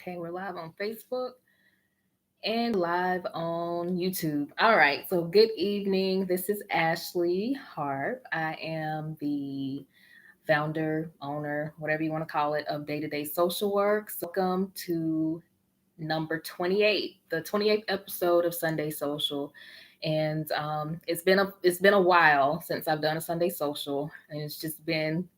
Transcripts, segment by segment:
Okay, we're live on Facebook and live on YouTube. All right, so good evening. This is Ashley Harp. I am the founder, owner, whatever you want to call it, of Day to Day Social Work. So welcome to number 28, the 28th episode of Sunday Social. And it's been a while since I've done a Sunday Social, and it's just been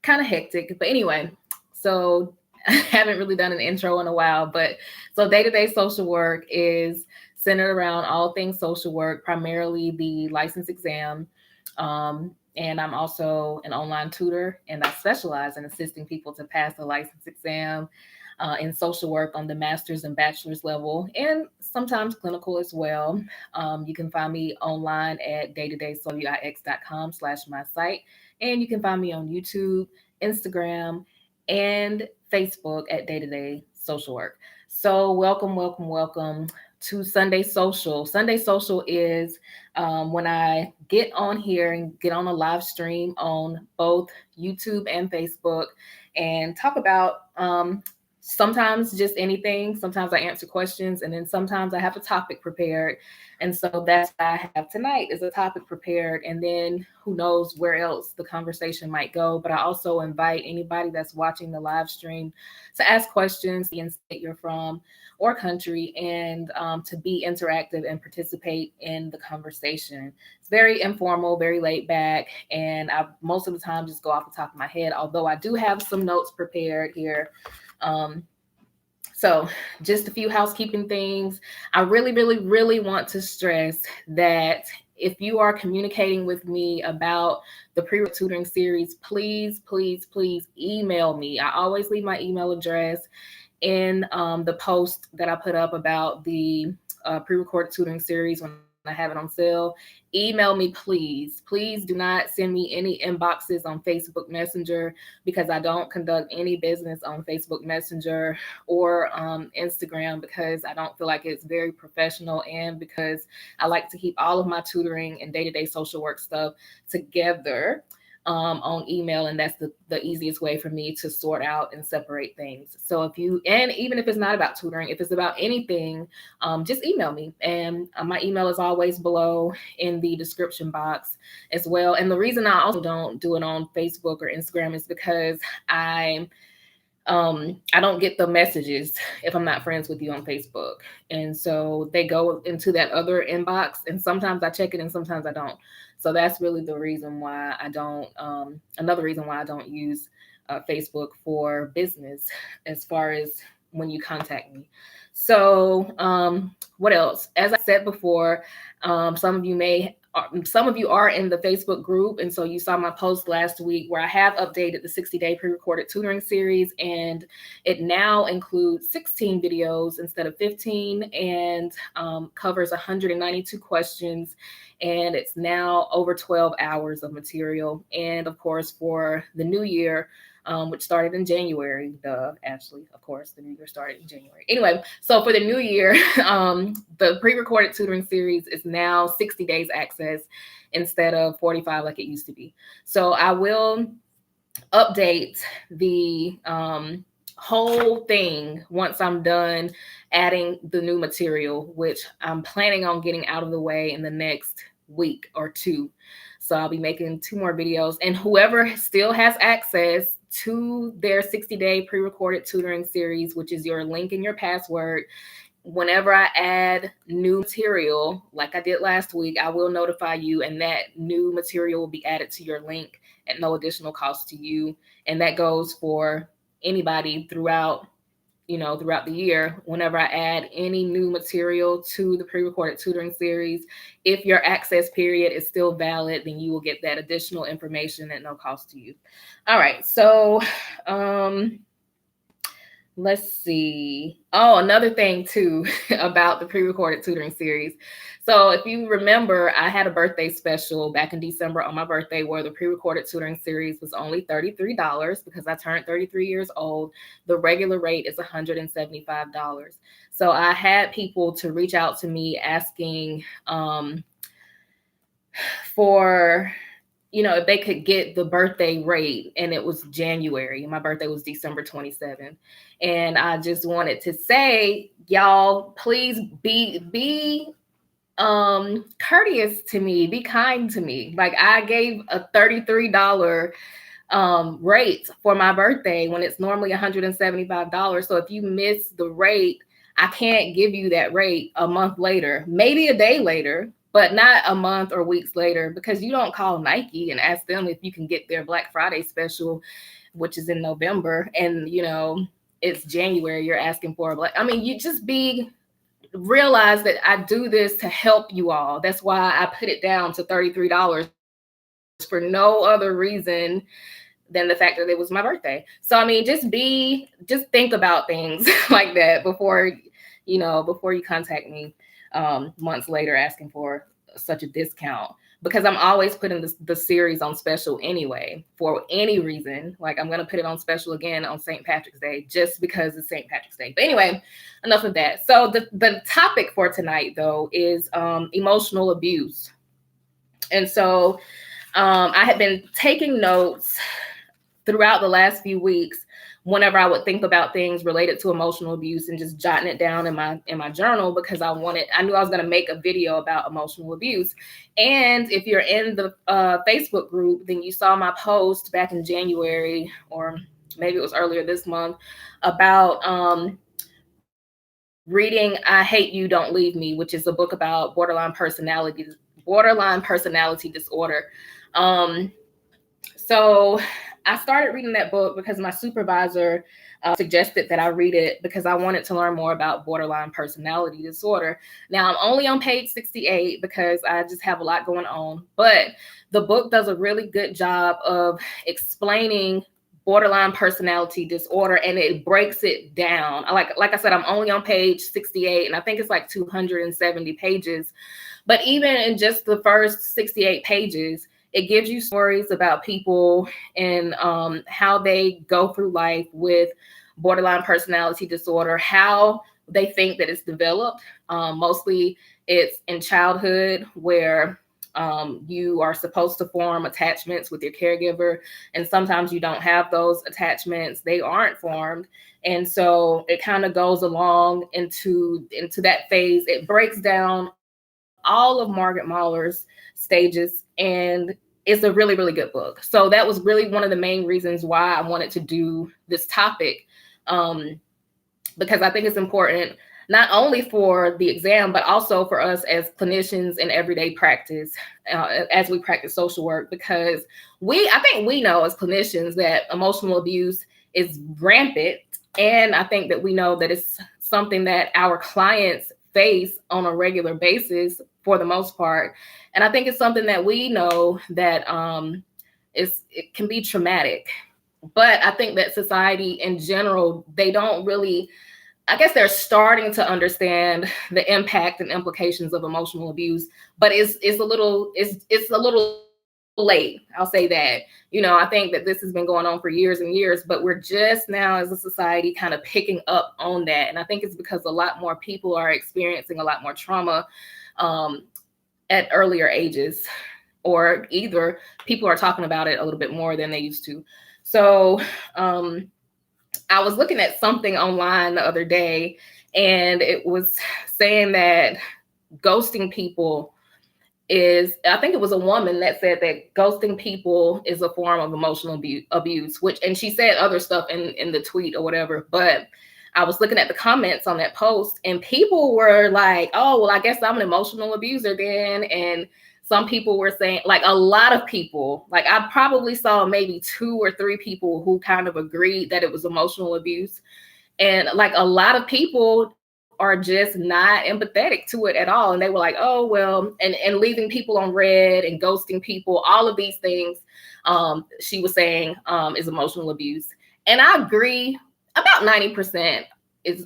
kind of hectic. But anyway, so I haven't really done an intro in a while, but so day-to-day social work is centered around all things social work, primarily the license exam. And I'm also an online tutor, and I specialize in assisting people to pass the license exam in social work on the master's and bachelor's level, and sometimes clinical as well. You can find me online at daytodaysolux.com/my site, and you can find me on YouTube, Instagram, and Facebook at Day to Day Social Work. So, welcome, welcome, welcome to Sunday Social. Sunday Social is when I get on here and get on a live stream on both YouTube and Facebook and talk about sometimes just anything. Sometimes I answer questions, and then sometimes I have a topic prepared. And so that's what I have tonight is a topic prepared. And then who knows where else the conversation might go. But I also invite anybody that's watching the live stream to ask questions in state you're from or country, and to be interactive and participate in the conversation. It's very informal, very laid back, and I most of the time just go off the top of my head, although I do have some notes prepared here. So just a few housekeeping things. I really, really, really want to stress that if you are communicating with me about the pre-tutoring series, please, please, please email me. I always leave my email address in the post that I put up about the pre-recorded tutoring series when I have it on sale. Email me, please. Please do not send me any inboxes on Facebook Messenger, because I don't conduct any business on Facebook Messenger or Instagram, because I don't feel like it's very professional, and because I like to keep all of my tutoring and day-to-day social work stuff together on email, and that's the easiest way for me to sort out and separate things. So if you, and even if it's not about tutoring, if it's about anything, just email me, and my email is always below in the description box as well. And the reason I also don't do it on Facebook or Instagram is because I don't get the messages if I'm not friends with you on Facebook. And so they go into that other inbox, and sometimes I check it and sometimes I don't. So that's really the reason why I don't, another reason why I don't use Facebook for business as far as when you contact me. So what else? As I said before, some of you are in the Facebook group, and so you saw my post last week where I have updated the 60-day pre-recorded tutoring series, and it now includes 16 videos instead of 15, and covers 192 questions, and it's now over 12 hours of material. And of course, for the new year, which started in January. Actually, of course, the new year started in January. Anyway, so for the new year, the pre-recorded tutoring series is now 60 days access instead of 45 like it used to be. So I will update the whole thing once I'm done adding the new material, which I'm planning on getting out of the way in the next week or two. So I'll be making 2 more videos, and whoever still has access to their 60-day pre-recorded tutoring series, which is your link and your password, whenever I add new material, like I did last week, I will notify you, and that new material will be added to your link at no additional cost to you. And that goes for anybody throughout the year. Whenever I add any new material to the pre-recorded tutoring series, if your access period is still valid, then you will get that additional information at no cost to you. All right, so let's see. Oh, another thing too about the pre-recorded tutoring series. So if you remember, I had a birthday special back in December on my birthday where the pre-recorded tutoring series was only $33 because I turned 33 years old. The regular rate is $175. So I had people to reach out to me asking for if they could get the birthday rate, and it was January. My birthday was December 27th. And I just wanted to say, y'all, please be courteous to me, be kind to me. Like, I gave a $33 rate for my birthday when it's normally $175. So if you miss the rate, I can't give you that rate a month later, maybe a day later, but not a month or weeks later, because you don't call Nike and ask them if you can get their Black Friday special, which is in November, and it's January, you're asking for a Black. I mean, you just realize that I do this to help you all. That's why I put it down to $33 for no other reason than the fact that it was my birthday. So I mean, just think about things like that before you contact me months later asking for such a discount, because I'm always putting the series on special anyway for any reason. Like, I'm going to put it on special again on St. Patrick's Day just because it's St. Patrick's Day. But anyway, enough of that. So the topic for tonight, though, is emotional abuse. And so I had been taking notes throughout the last few weeks whenever I would think about things related to emotional abuse, and just jotting it down in my journal, because I knew I was going to make a video about emotional abuse. And if you're in the Facebook group, then you saw my post back in January, or maybe it was earlier this month, about reading I Hate You, Don't Leave Me, which is a book about borderline personality disorder. So I started reading that book because my supervisor suggested that I read it, because I wanted to learn more about borderline personality disorder. Now, I'm only on page 68 because I just have a lot going on, but the book does a really good job of explaining borderline personality disorder, and it breaks it down. Like I said, I'm only on page 68, and I think it's like 270 pages. But even in just the first 68 pages, it gives you stories about people and how they go through life with borderline personality disorder, how they think that it's developed. Mostly it's in childhood, where you are supposed to form attachments with your caregiver, and sometimes you don't have those attachments. They aren't formed. And so it kind of goes along into that phase. It breaks down all of Margaret Mahler's stages, and it's a really, really good book. So that was really one of the main reasons why I wanted to do this topic, because I think it's important not only for the exam, but also for us as clinicians in everyday practice, as we practice social work, because I think we know as clinicians that emotional abuse is rampant. And I think that we know that it's something that our clients face on a regular basis for the most part. And I think it's something that we know that it can be traumatic. But I think that society in general, they don't really, I guess they're starting to understand the impact and implications of emotional abuse, but it's a little late. I'll say that. I think that this has been going on for years and years, but we're just now as a society kind of picking up on that. And I think it's because a lot more people are experiencing a lot more trauma at earlier ages, or either people are talking about it a little bit more than they used to. So I was looking at something online the other day, and it was saying that ghosting people I think it was a woman that said that ghosting people is a form of emotional abuse, and she said other stuff in the tweet or whatever. But I was looking at the comments on that post, and people were like, oh, well, I guess I'm an emotional abuser then. And some people were saying, like, a lot of people, like, I probably saw maybe 2 or 3 people who kind of agreed that it was emotional abuse. And like, a lot of people are just not empathetic to it at all. And they were like, oh, well, and leaving people on red and ghosting people, all of these things, she was saying is emotional abuse. And I agree about 90%.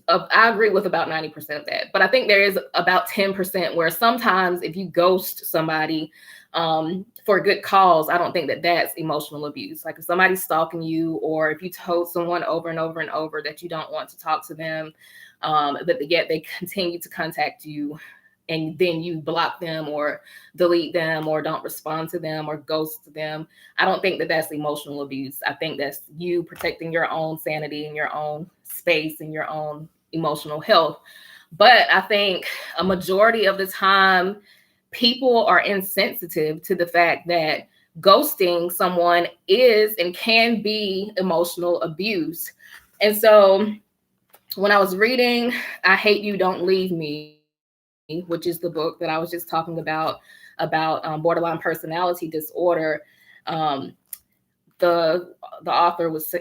I agree with about 90% of that. But I think there is about 10% where sometimes if you ghost somebody for a good cause, I don't think that that's emotional abuse. Like, if somebody's stalking you, or if you told someone over and over and over that you don't want to talk to them, but yet they continue to contact you, and then you block them or delete them or don't respond to them or ghost them. I don't think that that's emotional abuse. I think that's you protecting your own sanity and your own space and your own emotional health. But I think a majority of the time, people are insensitive to the fact that ghosting someone is and can be emotional abuse. And so when I was reading I Hate You, Don't Leave Me, which is the book that I was just talking about borderline personality disorder, um, the author was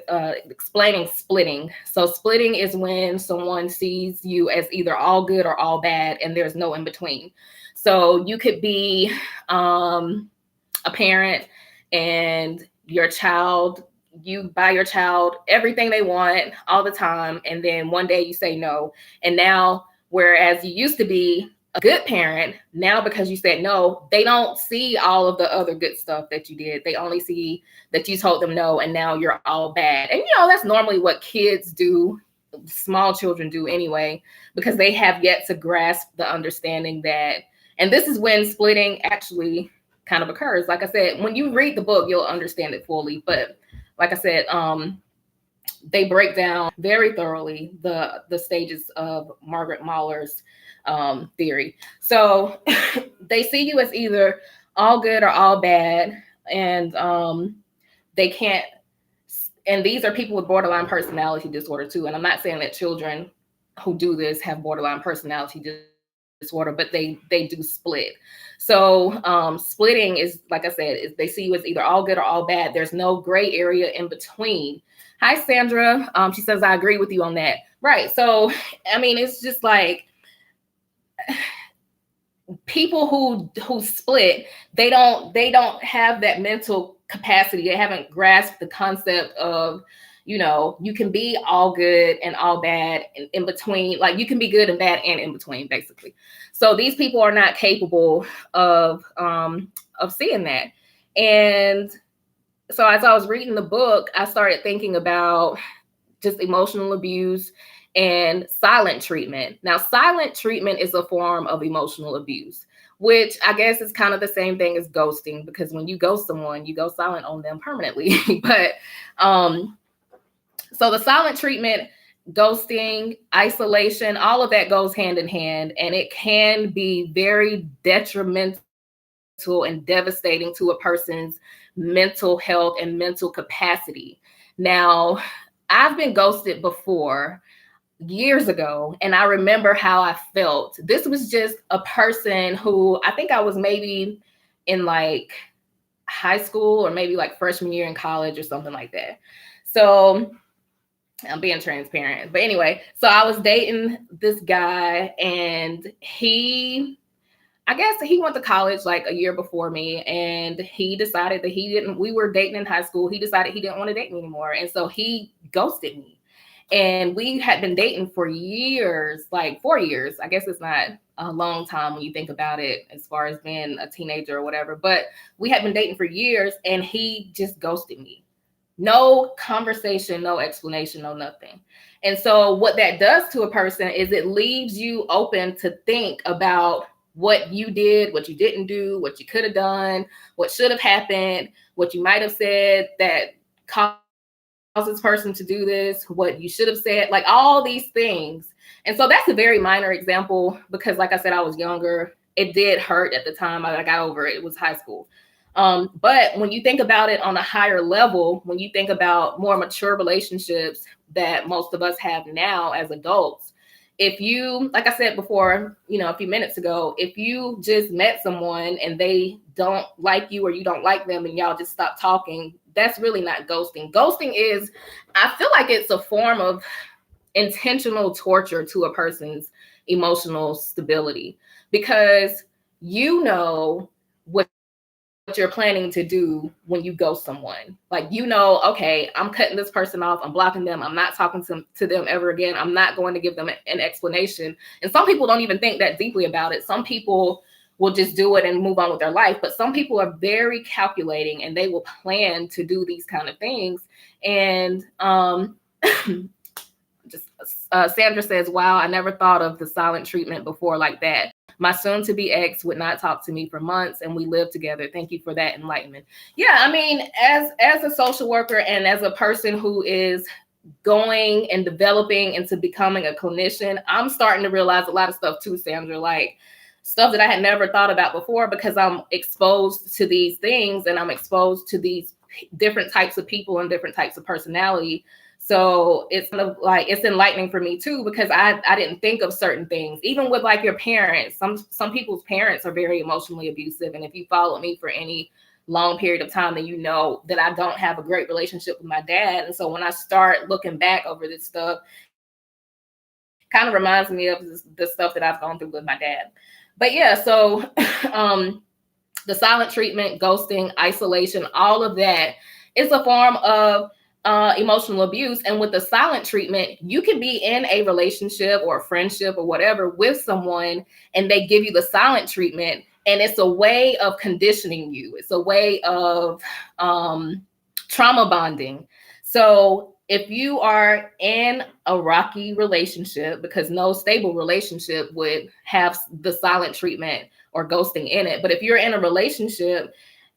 explaining splitting. So splitting is when someone sees you as either all good or all bad, and there's no in between. So you could be a parent, and your child, you buy your child everything they want all the time, and then one day you say no. And now, whereas you used to be a good parent, now because you said no, they don't see all of the other good stuff that you did. They only see that you told them no, and now you're all bad. And that's normally what kids do, small children do anyway, because they have yet to grasp the understanding that, and this is when splitting actually kind of occurs. Like I said, when you read the book, you'll understand it fully. But like I said, they break down very thoroughly the stages of Margaret Mahler's theory. So they see you as either all good or all bad, and they can't. And these are people with borderline personality disorder too. And I'm not saying that children who do this have borderline personality disorder, but they do split. So splitting is, like I said, is they see you as either all good or all bad. There's no gray area in between. Hi, Sandra. She says, I agree with you on that. Right. So, I mean, it's just like people who split, they don't have that mental capacity. They haven't grasped the concept of, you can be all good and all bad and in between. Like you can be good and bad and in between, basically. So these people are not capable of seeing that. And so as I was reading the book, I started thinking about just emotional abuse and silent treatment. Now, silent treatment is a form of emotional abuse, which I guess is kind of the same thing as ghosting, because when you ghost someone, you go silent on them permanently. But so the silent treatment, ghosting, isolation, all of that goes hand in hand, and it can be very detrimental and devastating to a person's mental health and mental capacity. Now, I've been ghosted before years ago, and I remember how I felt. This was just a person who I think I was maybe in like high school or maybe like freshman year in college or something like that. So I'm being transparent. But anyway, so I was dating this guy, and I guess he went to college like a year before me, and he decided that we were dating in high school. He decided he didn't want to date me anymore. And so he ghosted me. And we had been dating for years, like 4 years. I guess it's not a long time when you think about it as far as being a teenager or whatever, but we had been dating for years, and he just ghosted me. No conversation, no explanation, no nothing. And so what that does to a person is it leaves you open to think about what you did, what you didn't do, what you could have done, what should have happened, what you might have said that caused this person to do this, what you should have said, like all these things. And so that's a very minor example because, like I said, I was younger. It did hurt at the time. I got over it. It was high school. But when you think about it on a higher level, when you think about more mature relationships that most of us have now as adults, if you, like I said before, a few minutes ago, if you just met someone and they don't like you or you don't like them and y'all just stop talking, that's really not ghosting. Ghosting is, I feel like it's a form of intentional torture to a person's emotional stability, because what you're planning to do when you ghost someone. Like, okay, I'm cutting this person off. I'm blocking them. I'm not talking to them ever again. I'm not going to give them an explanation. And some people don't even think that deeply about it. Some people will just do it and move on with their life. But some people are very calculating, and they will plan to do these kind of things. And Sandra says, wow, I never thought of the silent treatment before like that. My soon-to-be ex would not talk to me for months, and we lived together. Thank you for that enlightenment. Yeah, I mean, as a social worker and as a person who is going and developing into becoming a clinician, I'm starting to realize a lot of stuff too, Sandra, like stuff that I had never thought about before, because I'm exposed to these things and I'm exposed to these different types of people and different types of personality. So it's kind of like, it's enlightening for me too, because I didn't think of certain things, even with like your parents. Some people's parents are very emotionally abusive. And if you follow me for any long period of time, then you know that I don't have a great relationship with my dad. And so when I start looking back over this stuff, kind of reminds me of the stuff that I've gone through with my dad. But yeah, so the silent treatment, ghosting, isolation, all of that is a form of emotional abuse. And with the silent treatment, you can be in a relationship or a friendship or whatever with someone, and they give you the silent treatment. And it's a way of conditioning you. It's a way of trauma bonding. So if you are in a rocky relationship, because no stable relationship would have the silent treatment or ghosting in it. But if you're in a relationship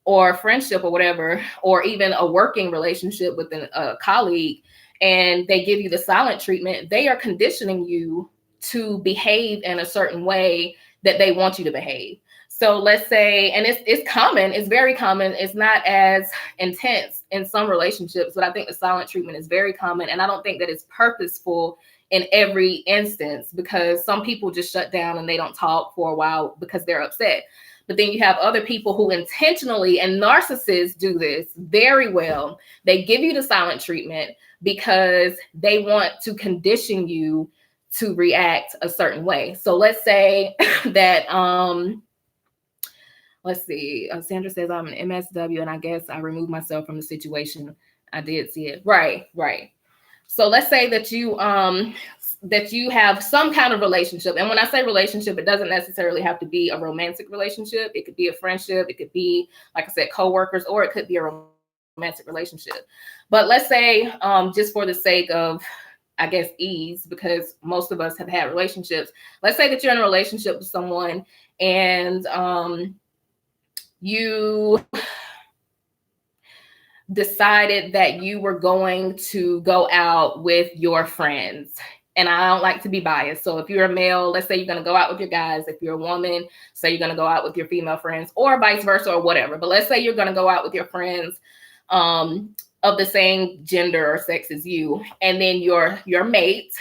or a friendship or whatever, or even a working relationship with a colleague, and they give you the silent treatment, they are conditioning you to behave in a certain way that they want you to behave. So let's say, and it's common, it's very common. It's not as intense in some relationships, but I think the silent treatment is very common. And I don't think that it's purposeful in every instance, because some people just shut down and they don't talk for a while because they're upset. But then you have other people who intentionally, and narcissists do this very well. They give you the silent treatment because they want to condition you to react a certain way. So let's say that, let's see. Sandra says I'm an MSW, and I guess I removed myself from the situation. I did see it. Right. So let's say that you have some kind of relationship. And when I say relationship, it doesn't necessarily have to be a romantic relationship. It could be a friendship. It could be, like I said, coworkers, or it could be a romantic relationship. But let's say, just for the sake of, I guess, ease, because most of us have had relationships. Let's say that you're in a relationship with someone, and you decided that you were going to go out with your friends. And I don't like to be biased. So if you're a male, let's say you're going to go out with your guys. If you're a woman, say you're going to go out with your female friends, or vice versa, or whatever. But let's say you're going to go out with your friends of the same gender or sex as you. And then your mate,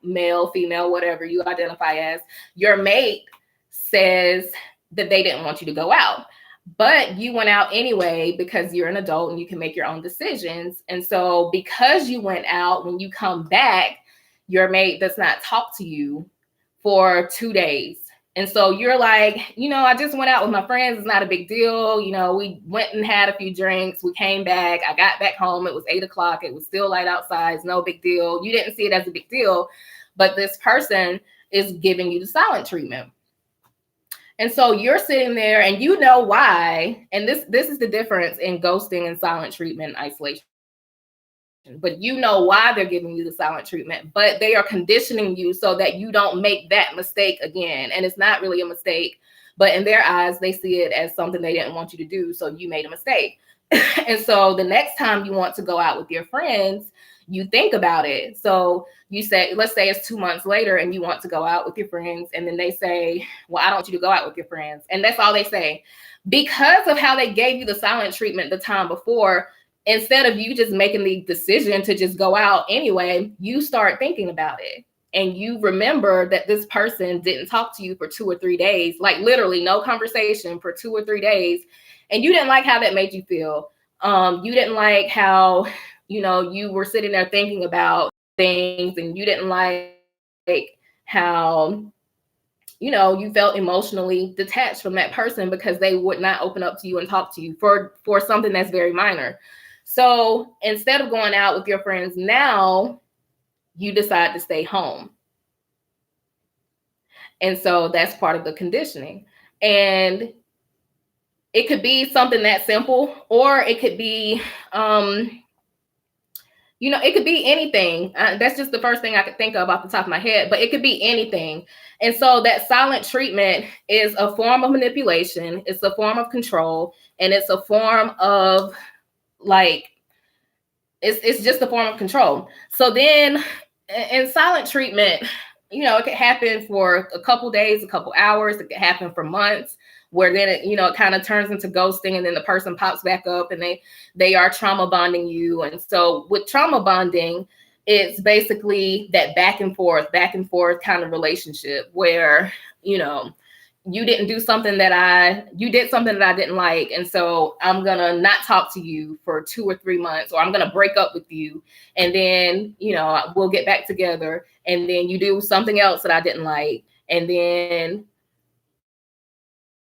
male, female, whatever you identify as, your mate says that they didn't want you to go out. But you went out anyway because you're an adult and you can make your own decisions. And so because you went out, when you come back, your mate does not talk to you for 2 days. And so you're like, I just went out with my friends. It's not a big deal. We went and had a few drinks. We came back. I got back home. It was 8 o'clock. It was still light outside. It's no big deal. You didn't see it as a big deal. But this person is giving you the silent treatment. And so you're sitting there and you know why. And this is the difference in ghosting and silent treatment and isolation. But you know why they're giving you the silent treatment, but they are conditioning you so that you don't make that mistake again. And it's not really a mistake, but in their eyes, they see it as something they didn't want you to do. So you made a mistake. And so the next time you want to go out with your friends, you think about it. So you say, let's say it's 2 months later and you want to go out with your friends. And then they say, well, I don't want you to go out with your friends. And that's all they say. Because of how they gave you the silent treatment the time before, instead of you just making the decision to just go out anyway, you start thinking about it. And you remember that this person didn't talk to you for 2 or 3 days, like literally no conversation for 2 or 3 days. And you didn't like how that made you feel. You didn't like how, you were sitting there thinking about things, and you didn't like how, you felt emotionally detached from that person because they would not open up to you and talk to you for something that's very minor. So instead of going out with your friends now, you decide to stay home. And so that's part of the conditioning. And it could be something that simple, or it could be, You know, it could be anything. That's just the first thing I could think of off the top of my head, but it could be anything. And so that silent treatment is a form of manipulation, it's a form of control, and it's a form of like, it's just a form of control. So then in silent treatment, you know, it could happen for a couple days, a couple hours, it could happen for months, where then it, you know, it kind of turns into ghosting, and then the person pops back up and they are trauma bonding you. And so with trauma bonding, it's basically that back and forth kind of relationship where, you know, you did something that I didn't like, and so I'm gonna not talk to you for 2 or 3 months, or I'm gonna break up with you, and then, you know, we'll get back together, and then you do something else that I didn't like, and then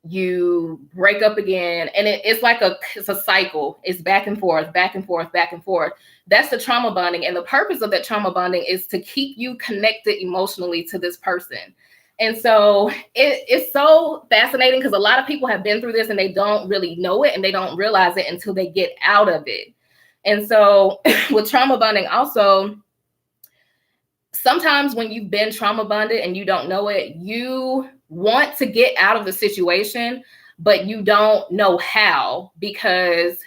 you break up again, and it's like it's a cycle. It's back and forth, back and forth, back and forth. That's the trauma bonding, and the purpose of that trauma bonding is to keep you connected emotionally to this person. And so it's so fascinating, because a lot of people have been through this and they don't really know it, and they don't realize it until they get out of it. And so with trauma bonding also, sometimes when you've been trauma bonded and you don't know it, you want to get out of the situation, but you don't know how, because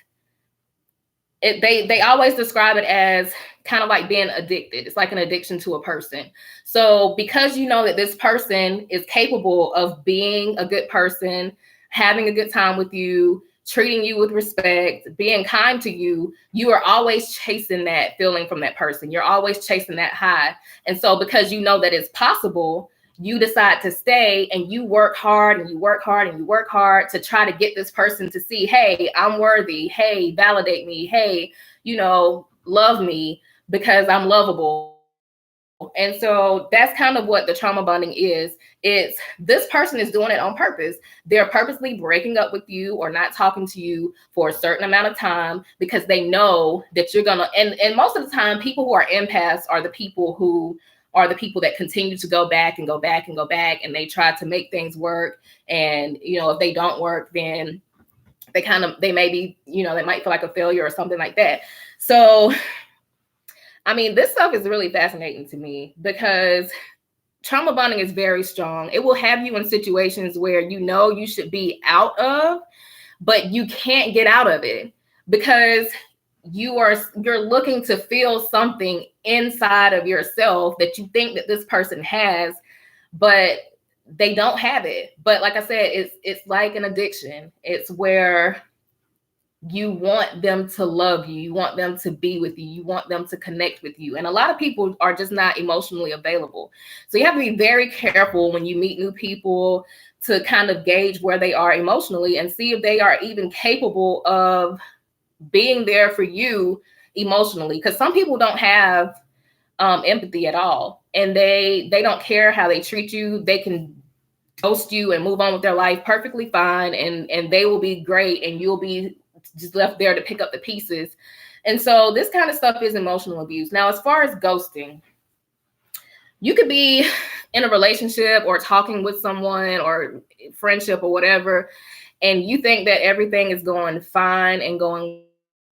they always describe it as kind of like being addicted. It's like an addiction to a person. So because you know that this person is capable of being a good person, having a good time with you, treating you with respect, being kind to you, you are always chasing that feeling from that person. You're always chasing that high. And so because you know that it's possible, you decide to stay, and you work hard and you work hard and you work hard to try to get this person to see, hey, I'm worthy. Hey, validate me. Hey, you know, love me because I'm lovable. And so that's kind of what the trauma bonding is. It's this person is doing it on purpose. They're purposely breaking up with you or not talking to you for a certain amount of time, because they know that you're gonna, and most of the time, people who are empaths are the people that continue to go back and go back and go back, and they try to make things work. And, you know, if they don't work, then they may be, you know, they might feel like a failure or something like that. So I mean, this stuff is really fascinating to me, because trauma bonding is very strong. It will have you in situations where you know you should be out of, but you can't get out of it, because you're looking to feel something inside of yourself that you think that this person has, but they don't have it. But like I said, it's like an addiction. It's where you want them to love you, you want them to be with you, you want them to connect with you. And a lot of people are just not emotionally available. So you have to be very careful when you meet new people to kind of gauge where they are emotionally and see if they are even capable of being there for you emotionally. Because some people don't have empathy at all, and they don't care how they treat you. They can ghost you and move on with their life perfectly fine, and they will be great, and you'll be just left there to pick up the pieces. And so this kind of stuff is emotional abuse. Now, as far as ghosting, you could be in a relationship or talking with someone or friendship or whatever, and you think that everything is going fine and going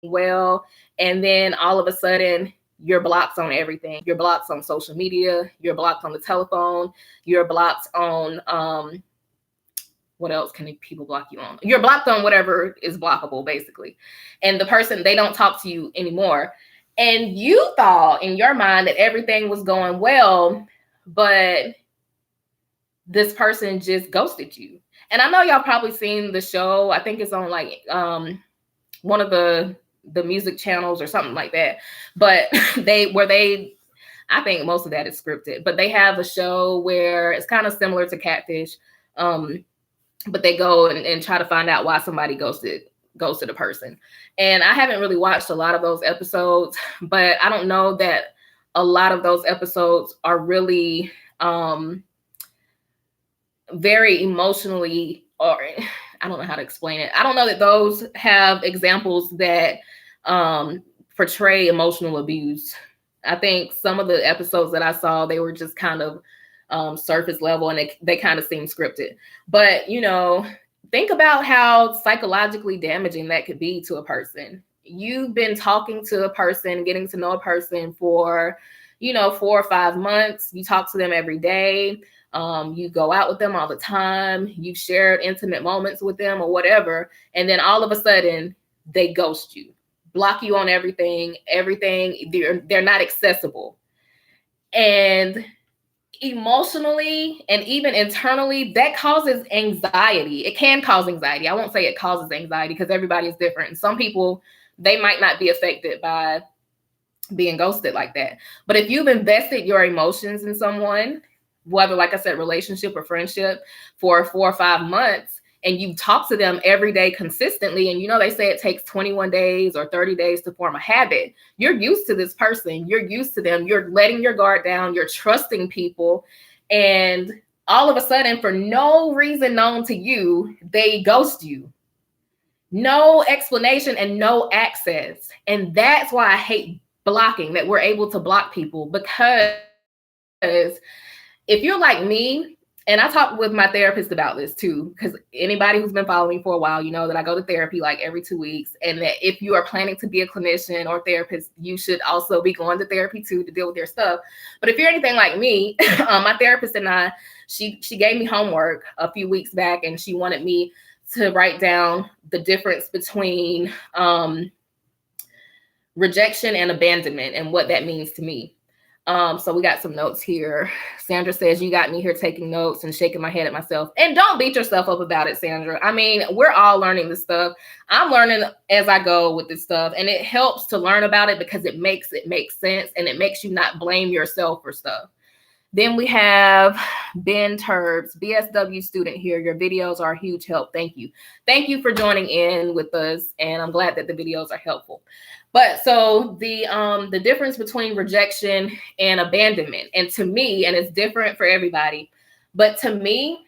well, and then all of a sudden you're blocked on everything. You're blocked on social media, you're blocked on the telephone, you're blocked on what else can people block you on? You're blocked on whatever is blockable, basically. And the person, they don't talk to you anymore. And you thought in your mind that everything was going well, but this person just ghosted you. And I know y'all probably seen the show. I think it's on like one of the music channels or something like that. But I think most of that is scripted, but they have a show where it's kind of similar to Catfish. But they go and try to find out why somebody ghosted a person. And I haven't really watched a lot of those episodes, but I don't know that a lot of those episodes are really very emotionally, or I don't know how to explain it. I don't know that those have examples that portray emotional abuse. I think some of the episodes that I saw, they were just kind of surface level, and they kind of seem scripted. But, you know, think about how psychologically damaging that could be to a person. you've been talking to a person, getting to know a person for, 4 or 5 months. You talk to them every day. You go out with them all the time. You've shared intimate moments with them or whatever. And then all of a sudden they ghost you, block you on everything, they're not accessible. And emotionally and even internally, that causes anxiety. It can cause anxiety. I won't say it causes anxiety because everybody is different. And some people, they might not be affected by being ghosted like that. But if you've invested your emotions in someone, whether, like I said, relationship or friendship, for 4 or 5 months, and you talk to them every day consistently, and they say it takes 21 days or 30 days to form a habit, you're used to this person, you're used to them, you're letting your guard down, you're trusting people, and all of a sudden, for no reason known to you, they ghost you. No explanation and no access. And that's why I hate blocking, that we're able to block people, because if you're like me, and I talk with my therapist about this too, because anybody who's been following me for a while, you know that I go to therapy like every 2 weeks, and that if you are planning to be a clinician or therapist, you should also be going to therapy too to deal with your stuff. But if you're anything like me, my therapist and I, she gave me homework a few weeks back, and she wanted me to write down the difference between rejection and abandonment and what that means to me. So we got some notes here. Sandra says, you got me here taking notes and shaking my head at myself. And don't beat yourself up about it, Sandra. I mean, we're all learning this stuff. I'm learning as I go with this stuff. And it helps to learn about it because it makes sense, and it makes you not blame yourself for stuff. Then we have Ben Turbs, BSW student here. Your videos are a huge help. Thank you. Thank you for joining in with us. And I'm glad that the videos are helpful. But so the difference between rejection and abandonment, and to me, and it's different for everybody, but to me,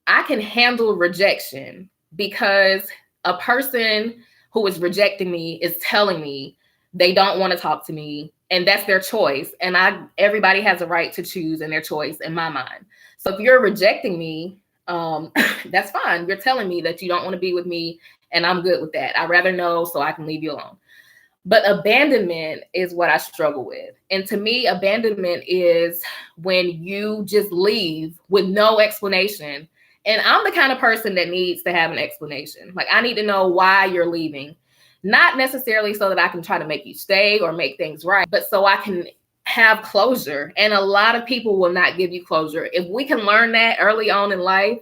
I can handle rejection because a person who is rejecting me is telling me they don't want to talk to me, and that's their choice. And everybody has a right to choose in their choice in my mind. So if you're rejecting me, that's fine. You're telling me that you don't want to be with me, and I'm good with that. I'd rather know so I can leave you alone. But abandonment is what I struggle with. And to me, abandonment is when you just leave with no explanation. And I'm the kind of person that needs to have an explanation. Like, I need to know why you're leaving. Not necessarily so that I can try to make you stay or make things right, but so I can have closure. And a lot of people will not give you closure. If we can learn that early on in life,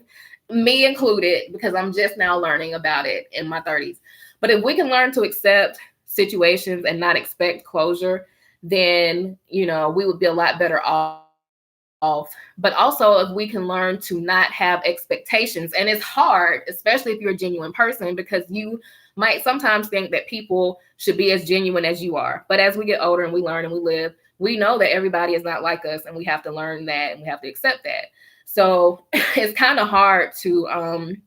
me included, because I'm just now learning about it in my 30s. But if we can learn to accept situations and not expect closure, then, we would be a lot better off. But also, if we can learn to not have expectations, and it's hard, especially if you're a genuine person, because you might sometimes think that people should be as genuine as you are. But as we get older and we learn and we live, we know that everybody is not like us, and we have to learn that, and we have to accept that. So it's kind of hard to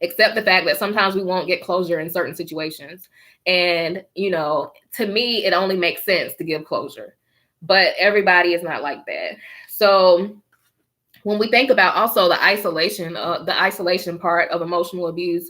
accept the fact that sometimes we won't get closure in certain situations. And, to me, it only makes sense to give closure. But everybody is not like that. So when we think about also the isolation part of emotional abuse,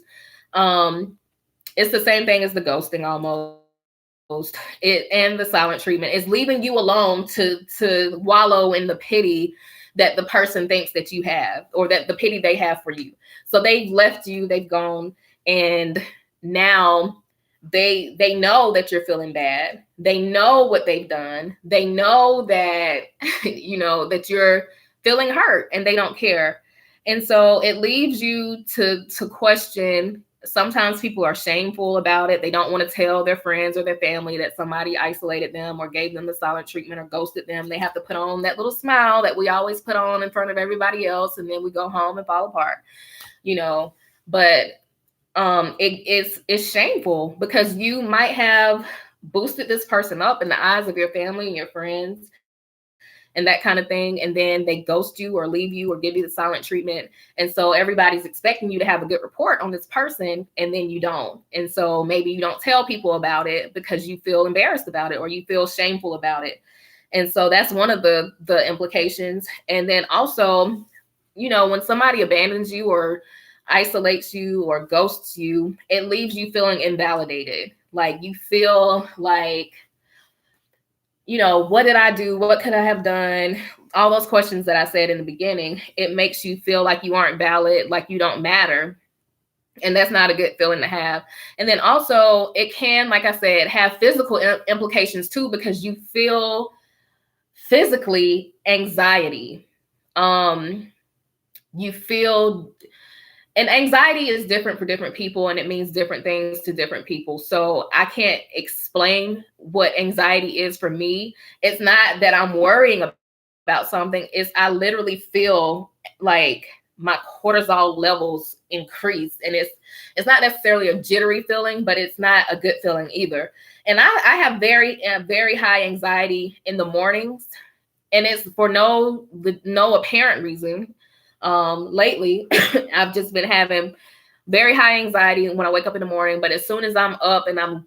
it's the same thing as the ghosting almost. And the silent treatment is leaving you alone to wallow in the pity that the person thinks that you have, or that the pity they have for you. So they've left you, they've gone, and now they know that you're feeling bad. They know what they've done. They know that, that you're feeling hurt, and they don't care. And so it leaves you to question. Sometimes people are shameful about it. They don't want to tell their friends or their family that somebody isolated them or gave them the silent treatment or ghosted them. They have to put on that little smile that we always put on in front of everybody else, and then we go home and fall apart, But it's shameful, because you might have boosted this person up in the eyes of your family and your friends and that kind of thing, and then they ghost you or leave you or give you the silent treatment. And so everybody's expecting you to have a good report on this person, and then you don't. And so maybe you don't tell people about it because you feel embarrassed about it, or you feel shameful about it. And so that's one of the implications. And then also, when somebody abandons you or isolates you or ghosts you, it leaves you feeling invalidated. Like you feel like, what did I do? What could I have done? All those questions that I said in the beginning, it makes you feel like you aren't valid, like you don't matter. And that's not a good feeling to have. And then also it can, like I said, have physical implications too, because you feel physically anxiety. You feel, and anxiety is different for different people, and it means different things to different people. So I can't explain what anxiety is for me. It's not that I'm worrying about something. It's I literally feel like my cortisol levels increase, and it's not necessarily a jittery feeling, but it's not a good feeling either. And I have very high anxiety in the mornings, and it's for no apparent reason. Lately, I've just been having very high anxiety when I wake up in the morning, but as soon as I'm up and I'm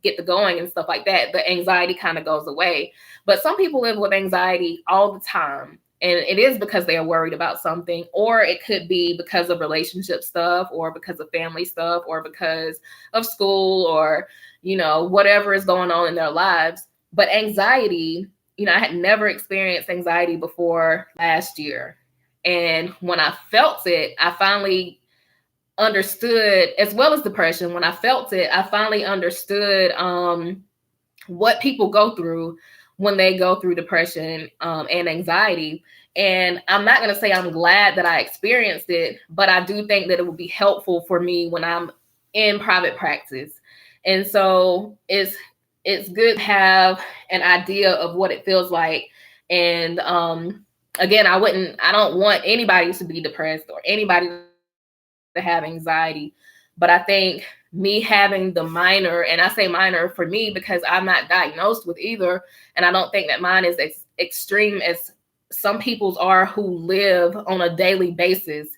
get the going and stuff like that, the anxiety kind of goes away. But some people live with anxiety all the time, and it is because they are worried about something, or it could be because of relationship stuff, or because of family stuff, or because of school, or whatever is going on in their lives. But anxiety, I had never experienced anxiety before last year. And when I felt it, I finally understood, as well as depression. When I felt it, I finally understood what people go through when they go through depression and anxiety. And I'm not going to say I'm glad that I experienced it, but I do think that it would be helpful for me when I'm in private practice. And so it's good to have an idea of what it feels like. And again, I don't want anybody to be depressed or anybody to have anxiety. But I think me having the minor, and I say minor for me because I'm not diagnosed with either, and I don't think that mine is extreme as some people's are who live on a daily basis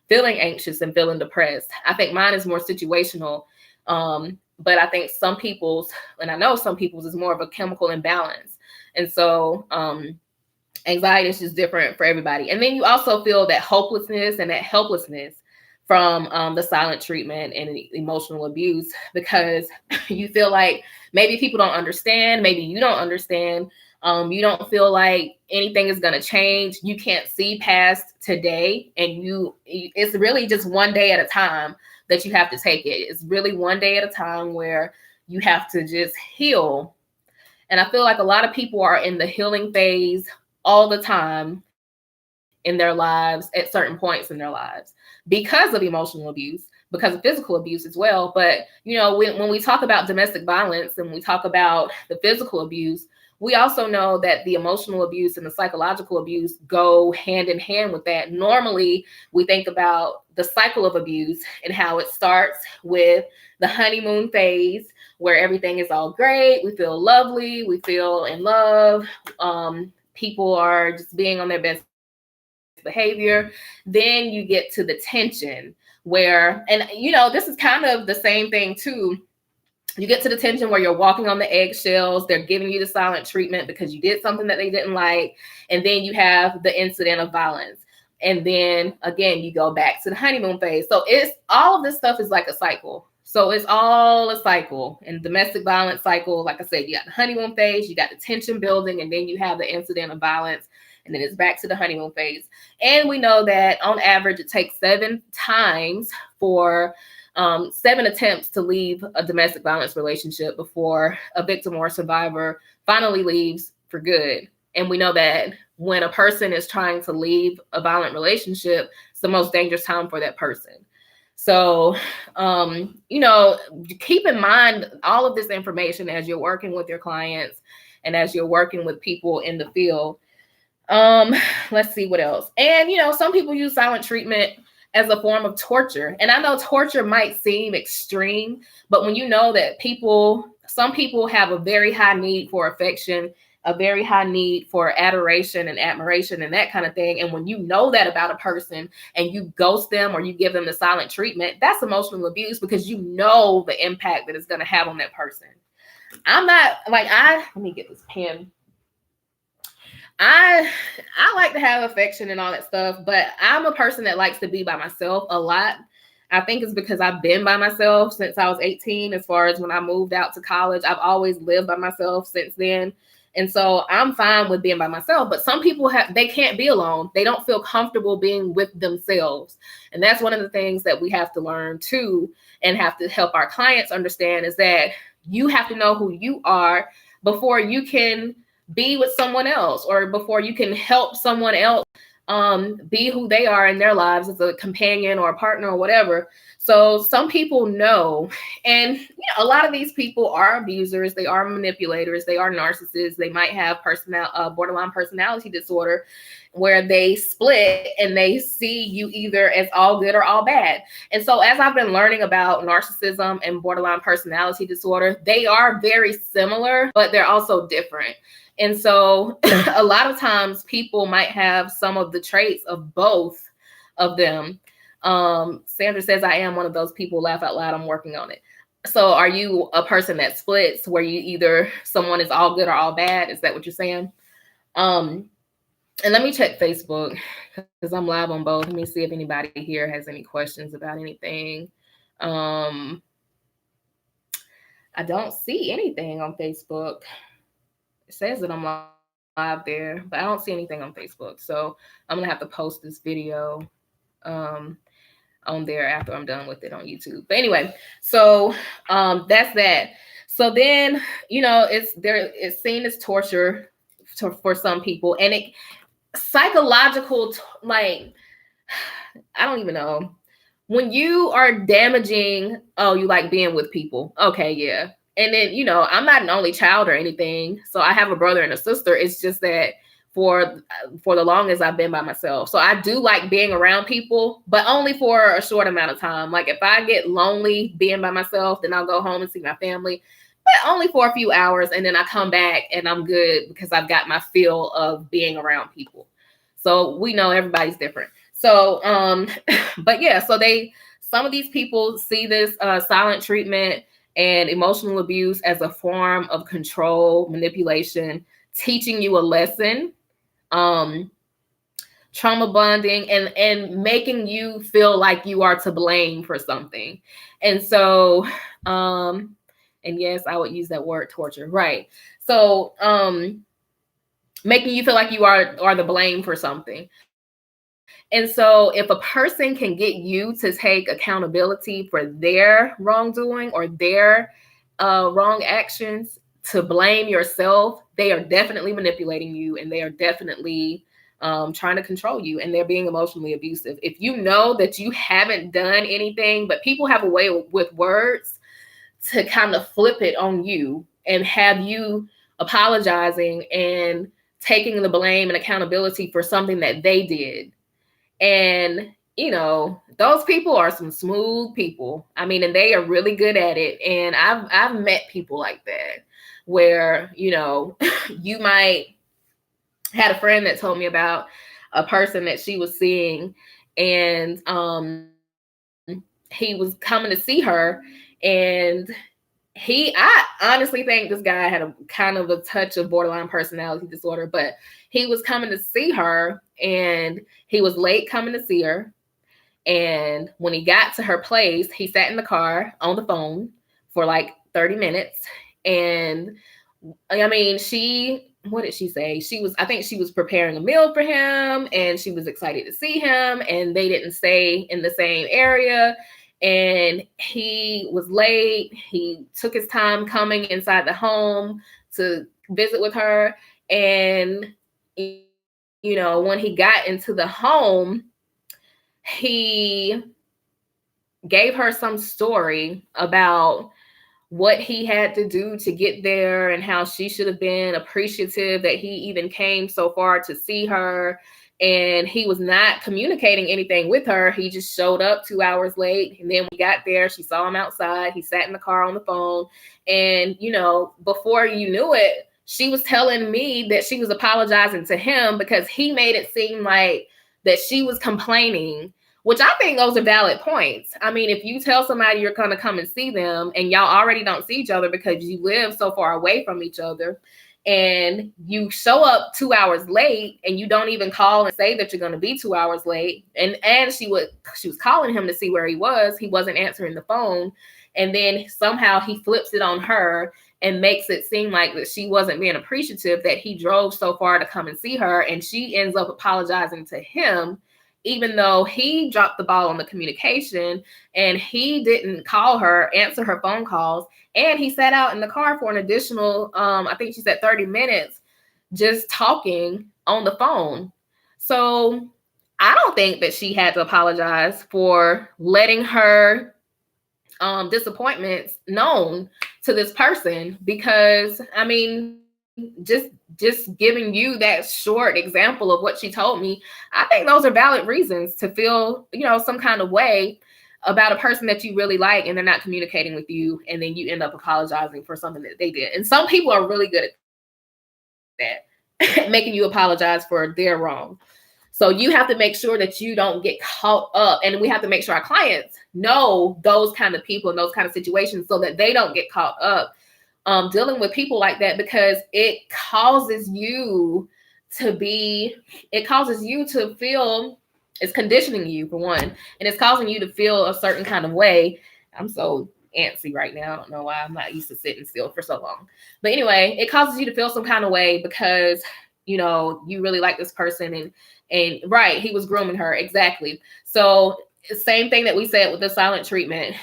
feeling anxious and feeling depressed. I think mine is more situational. But I think some people's, and I know some people's, is more of a chemical imbalance. And so anxiety is just different for everybody. And then you also feel that hopelessness and that helplessness from the silent treatment and emotional abuse, because you feel like maybe people don't understand, maybe you don't understand. You don't feel like anything is going to change. You can't see past today, and it's really just one day at a time that you have to take it. It's really one day at a time where you have to just heal. And I feel like a lot of people are in the healing phase all the time in their lives at certain points in their lives because of emotional abuse, because of physical abuse as well. But, when we talk about domestic violence and we talk about the physical abuse, we also know that the emotional abuse and the psychological abuse go hand in hand with that. Normally, we think about the cycle of abuse and how it starts with the honeymoon phase, where everything is all great. We feel lovely. We feel in love. People are just being on their best behavior. Then you get to the tension where, and this is kind of the same thing too. You get to the tension where you're walking on the eggshells. They're giving you the silent treatment because you did something that they didn't like. And then you have the incident of violence. And then again, you go back to the honeymoon phase. So it's all of this stuff is like a cycle. So it's all a cycle. And domestic violence cycle, like I said, you got the honeymoon phase, you got the tension building, and then you have the incident of violence. And then it's back to the honeymoon phase. And we know that on average, it takes 7 times for 7 attempts to leave a domestic violence relationship before a victim or survivor finally leaves for good. And we know that when a person is trying to leave a violent relationship, it's the most dangerous time for that person. So, keep in mind all of this information as you're working with your clients and as you're working with people in the field. Let's see what else. And, some people use silent treatment as a form of torture. And I know torture might seem extreme, but when you know that some people have a very high need for affection, a very high need for adoration and admiration and that kind of thing. And when you know that about a person and you ghost them or you give them the silent treatment, that's emotional abuse, because you know the impact that it's going to have on that person. I'm not like, let me get this pen. I like to have affection and all that stuff, but I'm a person that likes to be by myself a lot. I think it's because I've been by myself since I was 18. As far as when I moved out to college, I've always lived by myself since then. And so I'm fine with being by myself, but some people they can't be alone. They don't feel comfortable being with themselves. And that's one of the things that we have to learn too, and have to help our clients understand, is that you have to know who you are before you can be with someone else, or before you can help someone else be who they are in their lives as a companion or a partner or whatever. So some people know, and a lot of these people are abusers, they are manipulators, they are narcissists, they might have borderline personality disorder, where they split and they see you either as all good or all bad. And so as I've been learning about narcissism and borderline personality disorder, they are very similar, but they're also different. And so a lot of times people might have some of the traits of both of them. Sandra says, I am one of those people. Laugh out loud. I'm working on it. So are you a person that splits, where you either someone is all good or all bad? Is that what you're saying? And let me check Facebook, because I'm live on both. Let me see if anybody here has any questions about anything. I don't see anything on Facebook. It says that I'm live there, but I don't see anything on Facebook. So I'm going to have to post this video on there after I'm done with it on YouTube. But anyway, so that's that. So then, it's seen as torture for some people, and it psychological, like, I don't even know. When you are damaging, oh, you like being with people. Okay, yeah. And then, I'm not an only child or anything. So I have a brother and a sister. It's just that for the longest I've been by myself. So I do like being around people, but only for a short amount of time. Like if I get lonely being by myself, then I'll go home and see my family, but only for a few hours. And then I come back and I'm good, because I've got my feel of being around people. So we know everybody's different. So, but yeah, so some of these people see this silent treatment and emotional abuse as a form of control, manipulation, teaching you a lesson, trauma bonding, and making you feel like you are to blame for something. And so, and yes, I would use that word, torture, right? So, making you feel like you are the blame for something. And so if a person can get you to take accountability for their wrongdoing or their wrong actions, to blame yourself, they are definitely manipulating you, and they are definitely trying to control you, and they're being emotionally abusive. If you know that you haven't done anything, but people have a way with words to kind of flip it on you and have you apologizing and taking the blame and accountability for something that they did. And, those people are some smooth people. I mean, and they are really good at it. And I've met people like that, where, you might had a friend that told me about a person that she was seeing, and he was coming to see her, and I honestly think this guy had a kind of a touch of borderline personality disorder, but he was coming to see her, and he was late coming to see her. And when he got to her place, he sat in the car on the phone for like 30 minutes. And I mean, what did she say? I think she was preparing a meal for him, and she was excited to see him, and they didn't stay in the same area. And he was late. He took his time coming inside the home to visit with her. And, when he got into the home, he gave her some story about what he had to do to get there, and how she should have been appreciative that he even came so far to see her. And he was not communicating anything with her. He just showed up 2 hours late. And then we got there, she saw him outside. He sat in the car on the phone. And, before you knew it, she was telling me that she was apologizing to him because he made it seem like that she was complaining, which I think those are valid points. I mean, if you tell somebody you're going to come and see them, and y'all already don't see each other because you live so far away from each other, and you show up 2 hours late and you don't even call and say that you're going to be 2 hours late, and she was calling him to see where he wasn't answering the phone, and then somehow he flips it on her and makes it seem like that she wasn't being appreciative that he drove so far to come and see her, and she ends up apologizing to him, even though he dropped the ball on the communication and he didn't call her, answer her phone calls, and he sat out in the car for an additional, I think she said 30 minutes, just talking on the phone. So I don't think that she had to apologize for letting her disappointments known to this person, because I mean, just giving you that short example of what she told me, I think those are valid reasons to feel, some kind of way about a person that you really like and they're not communicating with you, and then you end up apologizing for something that they did. And some people are really good at that, making you apologize for their wrong. So you have to make sure that you don't get caught up, and we have to make sure our clients know those kind of people and those kind of situations so that they don't get caught up dealing with people like that, because it causes you to feel, it's conditioning you for one, and it's causing you to feel a certain kind of way. I'm so antsy right now. I don't know why. I'm not used to sitting still for so long. But anyway, it causes you to feel some kind of way because, you really like this person, and right, he was grooming her. Exactly. So same thing that we said with the silent treatment.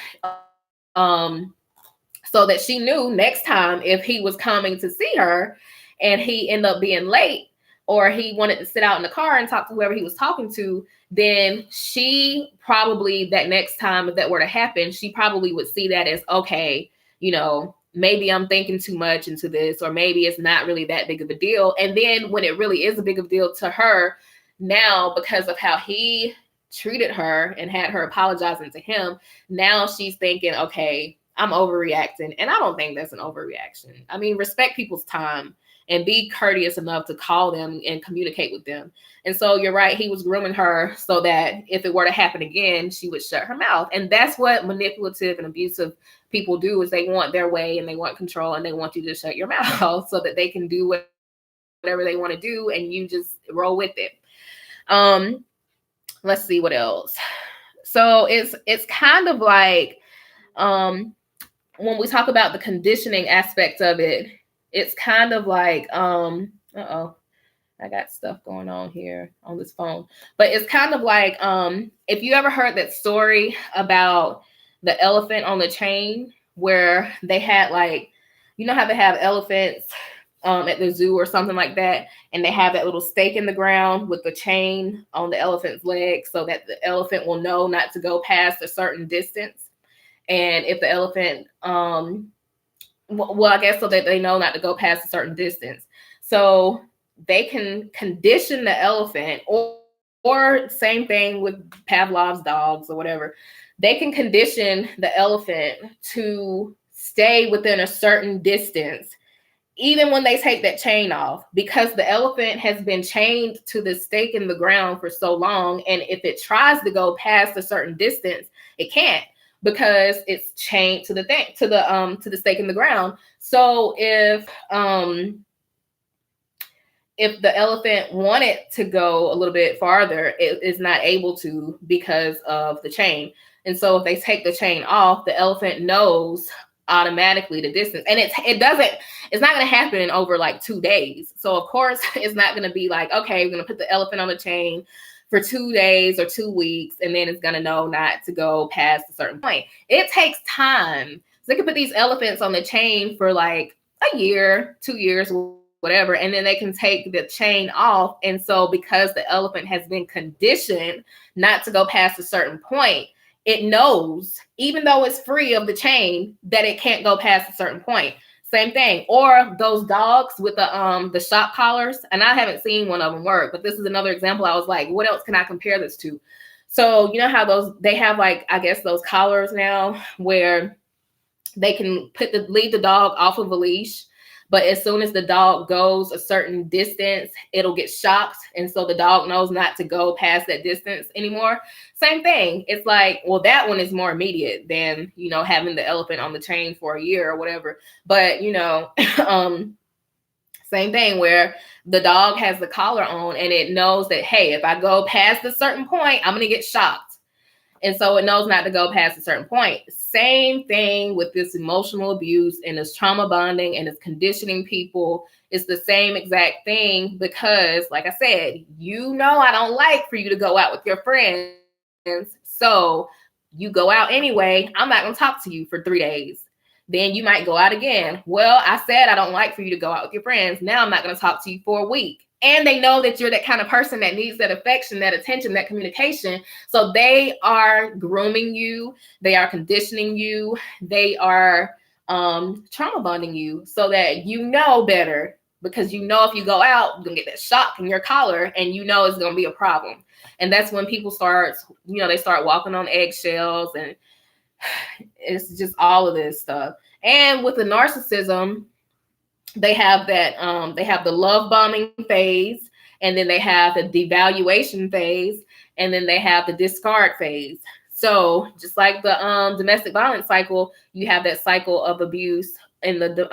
So that she knew next time if he was coming to see her and he ended up being late, or he wanted to sit out in the car and talk to whoever he was talking to, then she probably, that next time, if that were to happen, she probably would see that as, okay, maybe I'm thinking too much into this, or maybe it's not really that big of a deal. And then when it really is a big of a deal to her now, because of how he treated her and had her apologizing to him, now she's thinking, okay, I'm overreacting. And I don't think that's an overreaction. I mean, respect people's time and be courteous enough to call them and communicate with them. And so you're right, he was grooming her so that if it were to happen again, she would shut her mouth. And that's what manipulative and abusive people do, is they want their way and they want control, and they want you to shut your mouth so that they can do whatever they want to do, and you just roll with it. Let's see what else. So it's kind of like, when we talk about the conditioning aspect of it, it's kind of like, I got stuff going on here on this phone, but it's kind of like, if you ever heard that story about the elephant on the chain, where they had, like, how they have elephants at the zoo or something like that, and they have that little stake in the ground with the chain on the elephant's leg so that the elephant will know not to go past a certain distance. And if the elephant, I guess so that they know not to go past a certain distance. So they can condition the elephant, or same thing with Pavlov's dogs or whatever. They can condition the elephant to stay within a certain distance, even when they take that chain off, because the elephant has been chained to the stake in the ground for so long. And if it tries to go past a certain distance, it can't, because it's chained to the thing, to the stake in the ground. So if the elephant wanted to go a little bit farther, it is not able to because of the chain. And so if they take the chain off, the elephant knows automatically the distance. And it's not going to happen over like 2 days. So of course it's not going to be like, okay, we're going to put the elephant on the chain for 2 days or 2 weeks, and then it's going to know not to go past a certain point. It takes time. So they can put these elephants on the chain for like a year, 2 years, whatever, and then they can take the chain off. And so because the elephant has been conditioned not to go past a certain point, it knows, even though it's free of the chain, that it can't go past a certain point. Same thing. Or those dogs with the shock collars, and I haven't seen one of them work, but this is another example. I was like, what else can I compare this to? So you know how they have, like, I guess those collars now where they can leave the dog off of a leash, but as soon as the dog goes a certain distance, it'll get shocked. And so the dog knows not to go past that distance anymore. Same thing. It's like, well, that one is more immediate than, having the elephant on the chain for a year or whatever. But, Same thing where the dog has the collar on and it knows that, hey, if I go past a certain point, I'm going to get shocked. And so it knows not to go past a certain point. Same thing with this emotional abuse and this trauma bonding and this conditioning people. It's the same exact thing because, like I said, I don't like for you to go out with your friends. So you go out anyway. I'm not going to talk to you for 3 days. Then you might go out again. Well, I said I don't like for you to go out with your friends. Now I'm not going to talk to you for a week. And they know that you're that kind of person that needs that affection, that attention, that communication. So they are grooming you. They are conditioning you. They are trauma bonding you so that you know better, because you know if you go out, you're going to get that shock in your collar and you know it's going to be a problem. And that's when people start, they start walking on eggshells, and it's just all of this stuff. And with the narcissism, they have that they have the love bombing phase, and then they have the devaluation phase, and then they have the discard phase. So just like the domestic violence cycle, you have that cycle of abuse in the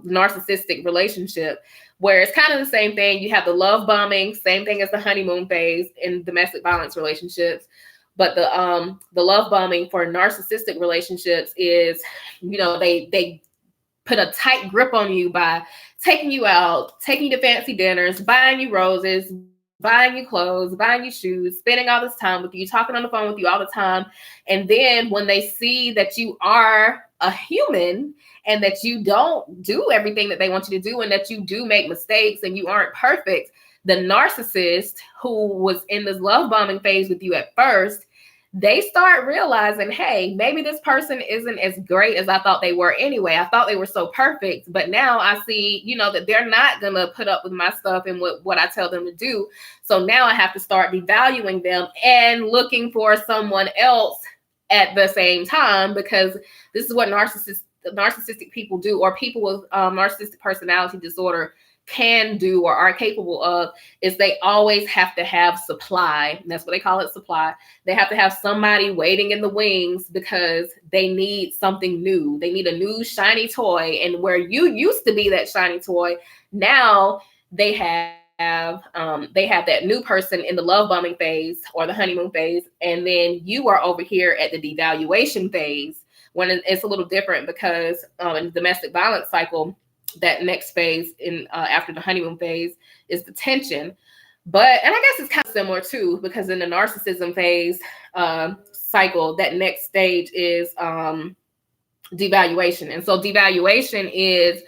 narcissistic relationship, where it's kind of the same thing. You have the love bombing, same thing as the honeymoon phase in domestic violence relationships. But the love bombing for narcissistic relationships is, they put a tight grip on you by taking you out, taking you to fancy dinners, buying you roses, buying you clothes, buying you shoes, spending all this time with you, talking on the phone with you all the time. And then when they see that you are a human and that you don't do everything that they want you to do, and that you do make mistakes and you aren't perfect, the narcissist who was in this love bombing phase with you at first, they start realizing, hey, maybe this person isn't as great as I thought they were anyway. I thought they were so perfect, but now I see, that they're not going to put up with my stuff and what I tell them to do. So now I have to start devaluing them and looking for someone else at the same time, because this is what narcissistic people do, or people with narcissistic personality disorder can do or are capable of, is they always have to have supply. And that's what they call it, supply. They have to have somebody waiting in the wings because they need something new. They need a new shiny toy. And where you used to be that shiny toy, now they have that new person in the love bombing phase or the honeymoon phase. And then you are over here at the devaluation phase, when it's a little different, because in the domestic violence cycle, that next phase in after the honeymoon phase is the tension. And I guess it's kind of similar too, because in the narcissism phase cycle, that next stage is devaluation. And so devaluation is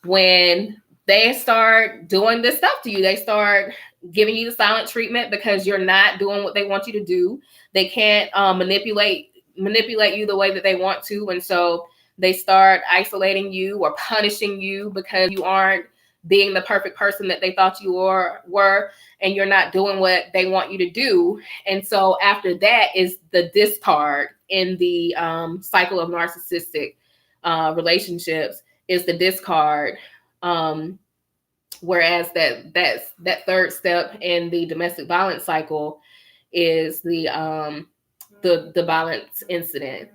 when they start doing this stuff to you. They start giving you the silent treatment because you're not doing what they want you to do. They can't manipulate you the way that they want to. And so they start isolating you or punishing you because you aren't being the perfect person that they thought you were, and you're not doing what they want you to do. And so after that is the discard in the cycle of narcissistic relationships, is the discard. Whereas that third step in the domestic violence cycle is the violence incident.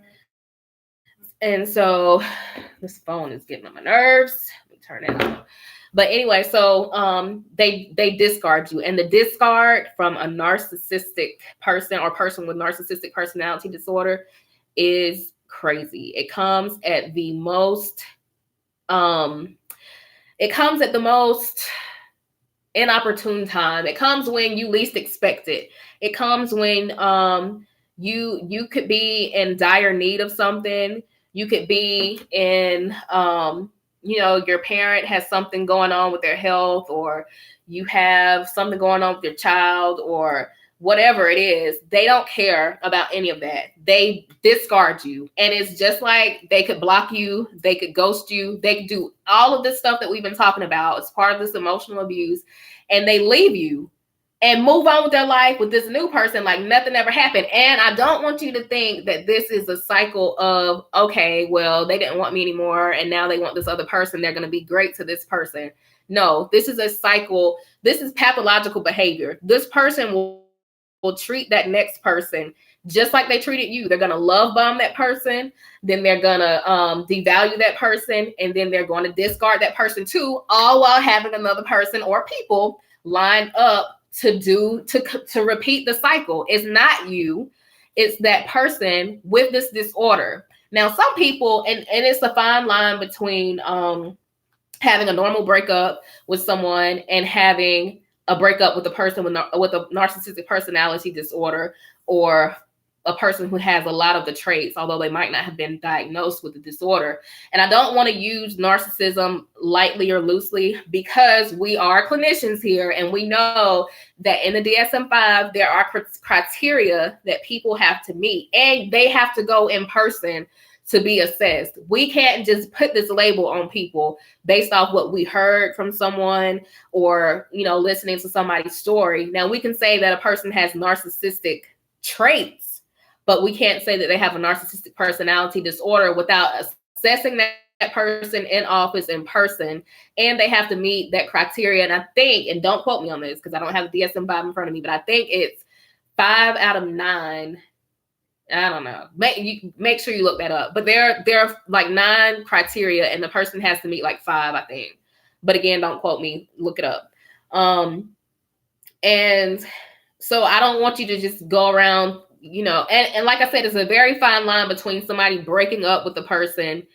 And so this phone is getting on my nerves. Let me turn it off. But anyway, so they discard you. And the discard from a narcissistic person or person with narcissistic personality disorder is crazy. It comes at the most inopportune time. It comes when you least expect it. It comes when you could be in dire need of something. You could be in, your parent has something going on with their health, or you have something going on with your child, or whatever it is. They don't care about any of that. They discard you. And it's just like they could block you. They could ghost you. They could do all of this stuff that we've been talking about as part of this emotional abuse. And they leave you and move on with their life with this new person like nothing ever happened. And I don't want you to think that this is a cycle of, okay, well, they didn't want me anymore, and now they want this other person. They're going to be great to this person. No, this is a cycle. This is pathological behavior. This person will treat that next person just like they treated you. They're going to love bomb that person, then they're going to devalue that person, and then they're going to discard that person too, all while having another person or people lined up to repeat the cycle. It's not you, it's that person with this disorder. Now, some people, and it's a fine line between having a normal breakup with someone and having a breakup with a person with a narcissistic personality disorder, or a person who has a lot of the traits, although they might not have been diagnosed with the disorder. And I don't want to use narcissism lightly or loosely, because we are clinicians here, and we know that in the DSM-5, there are criteria that people have to meet, and they have to go in person to be assessed. We can't just put this label on people based off what we heard from someone, or, listening to somebody's story. Now, we can say that a person has narcissistic traits, but we can't say that they have a narcissistic personality disorder without assessing that person in office, in person, and they have to meet that criteria. And I think, and don't quote me on this because I don't have the DSM-5 in front of me, but I think it's 5 out of 9. I don't know. Make sure you look that up. But there are like 9 criteria, and the person has to meet like 5, I think. But again, don't quote me. Look it up. And so I don't want you to just go around, and like I said, it's a very fine line between somebody breaking up with the person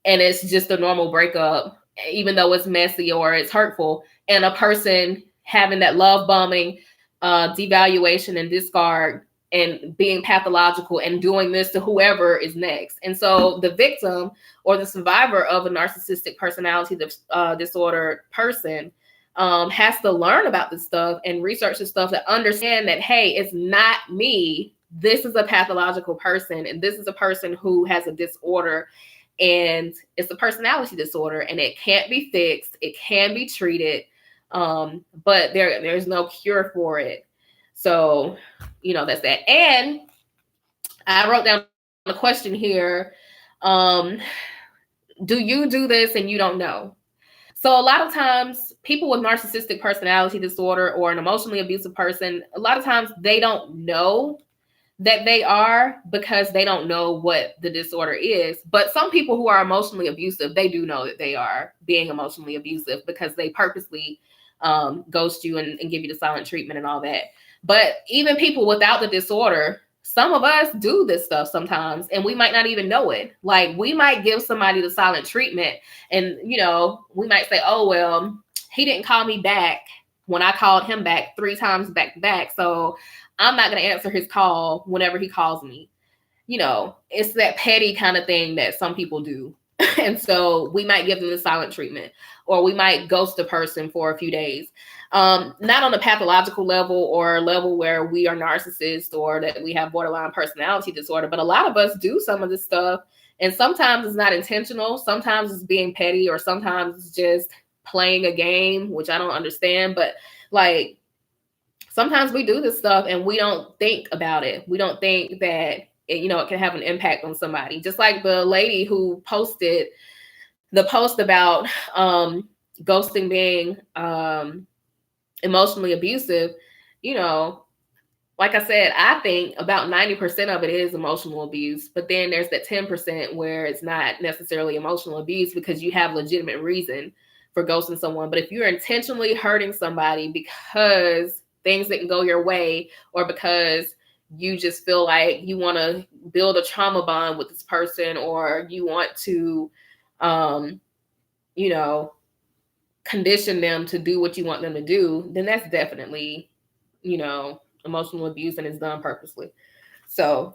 and it's just a normal breakup, even though it's messy or it's hurtful, and a person having that love bombing, devaluation and discard, and being pathological and doing this to whoever is next. And so the victim or the survivor of a narcissistic personality disorder person has to learn about this stuff and research this stuff to understand that, hey, it's not me. This is a pathological person, and this is a person who has a disorder, and it's a personality disorder, and it can't be fixed. It can be treated, but there's no cure for it. So, that's that. And I wrote down a question here. Do you do this and you don't know? So a lot of times people with narcissistic personality disorder or an emotionally abusive person, a lot of times they don't know that they are, because they don't know what the disorder is. But some people who are emotionally abusive, they do know that they are being emotionally abusive, because they purposely ghost you and give you the silent treatment and all that. But even people without the disorder, some of us do this stuff sometimes, and we might not even know it. Like, we might give somebody the silent treatment, and, we might say, oh, well, he didn't call me back when I called him back 3 times back to back, so I'm not going to answer his call whenever he calls me. It's that petty kind of thing that some people do. And so we might give them the silent treatment, or we might ghost a person for a few days. Not on a pathological level or a level where we are narcissists or that we have borderline personality disorder, but a lot of us do some of this stuff. And sometimes it's not intentional. Sometimes it's being petty, or sometimes it's just playing a game, which I don't understand. But like, sometimes we do this stuff and we don't think about it. We don't think that it can have an impact on somebody. Just like the lady who posted the post about ghosting being emotionally abusive. Like I said, I think about 90% of it is emotional abuse, but then there's that 10% where it's not necessarily emotional abuse because you have legitimate reason for ghosting someone. But if you're intentionally hurting somebody because things didn't go your way, or because you just feel like you want to build a trauma bond with this person, or you want to, condition them to do what you want them to do, then that's definitely, emotional abuse, and it's done purposely. So,